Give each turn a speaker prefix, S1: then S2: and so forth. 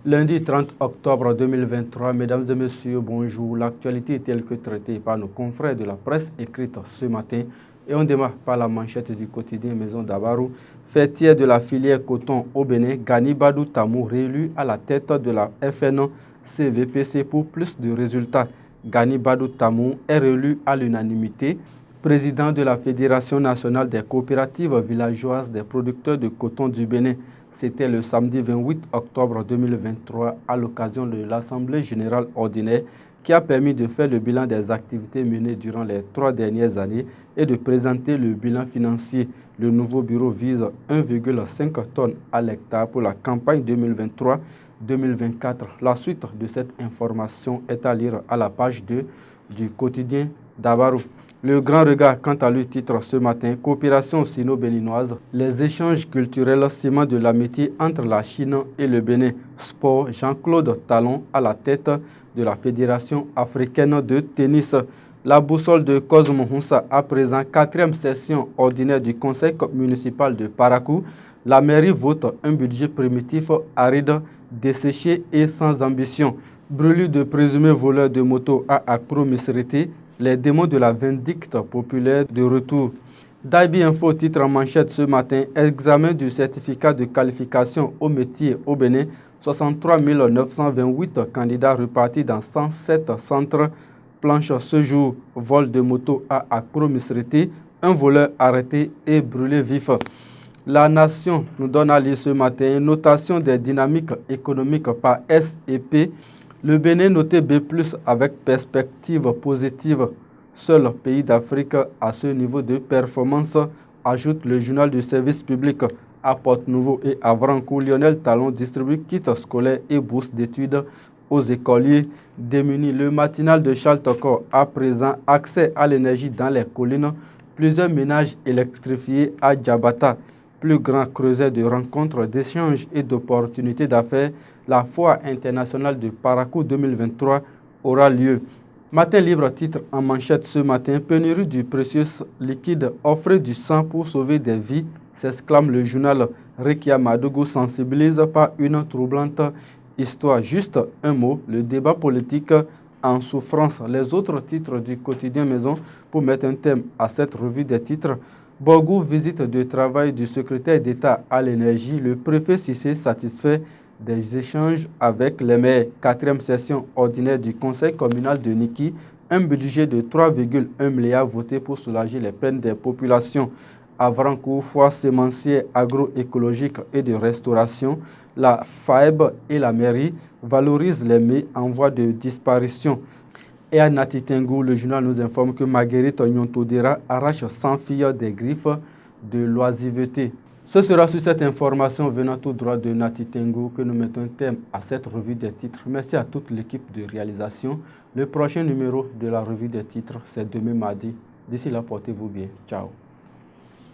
S1: Lundi 30 octobre 2023, mesdames et messieurs, bonjour. L'actualité est telle que traitée par nos confrères de la presse écrite ce matin. Et on démarre par la manchette du quotidien Maison Dabarou. Fêtière de la filière coton au Bénin, Gani Badou Tamou réélu à la tête de la FN CVPC pour plus de résultats. Gani Badou Tamou est réélu à l'unanimité. Président de la Fédération nationale des coopératives villageoises des producteurs de coton du Bénin. C'était le samedi 28 octobre 2023 à l'occasion de l'Assemblée générale ordinaire qui a permis de faire le bilan des activités menées durant les 3 dernières années et de présenter le bilan financier. Le nouveau bureau vise 1,5 tonnes à l'hectare pour la campagne 2023-2024. La suite de cette information est à lire à la page 2 du quotidien Dabarou. Le Grand Regard, quant à lui, titre ce matin « Coopération sino-béninoise, les échanges culturels ciment de l'amitié entre la Chine et le Bénin ». Sport, Jean-Claude Talon à la tête de la Fédération africaine de tennis. La boussole de Cosmo Houssa à présent, 4e session ordinaire du conseil municipal de Parakou. La mairie vote un budget primitif, aride, desséché et sans ambition. Brûlure de présumés voleurs de moto à Accro-Misrité. Les démons de la vindicte populaire de retour. Daibi Info titre en manchette ce matin, examen du certificat de qualification au métier au Bénin, 63 928 candidats repartis dans 107 centres planches ce jour. Vol de moto à Accro-Misrité, un voleur arrêté et brûlé vif. La Nation nous donne à lire ce matin, notation des dynamiques économiques par S&P. Le Bénin noté B+, avec perspective positive. Seul pays d'Afrique à ce niveau de performance, ajoute le journal du service public. À Port-Nouveau et à Vrancourt, Lionel Talon distribue kits scolaires et bourses d'études aux écoliers démunis. Le matinal de Charles Tokor à présent accès à l'énergie dans les collines. Plusieurs ménages électrifiés à Djabata. Plus grand creuset de rencontres, d'échanges et d'opportunités d'affaires, la foire internationale de Parakou 2023 aura lieu. Matin libre titre en manchette ce matin, pénurie du précieux liquide, offrez du sang pour sauver des vies, s'exclame le journal. Rekia Madougou sensibilise par une troublante histoire. Juste un mot, le débat politique en souffrance. Les autres titres du quotidien Maison pour mettre un thème à cette revue des titres. Borgou, visite de travail du secrétaire d'État à l'énergie. Le préfet Cissé satisfait des échanges avec les maires. 4e session ordinaire du conseil communal de Niki. Un budget de 3,1 milliards voté pour soulager les peines des populations. À Vrancourt, foire sémencière agroécologique et de restauration. La FAEB et la mairie valorisent les mets en voie de disparition. Et à Natitengou, le journal nous informe que Marguerite Nyontodera arrache 100 filles des griffes de l'oisiveté. Ce sera sur cette information venant tout droit de Natitengou que nous mettons un thème à cette revue des titres. Merci à toute l'équipe de réalisation. Le prochain numéro de la revue des titres, c'est demain mardi. D'ici là, portez-vous bien. Ciao.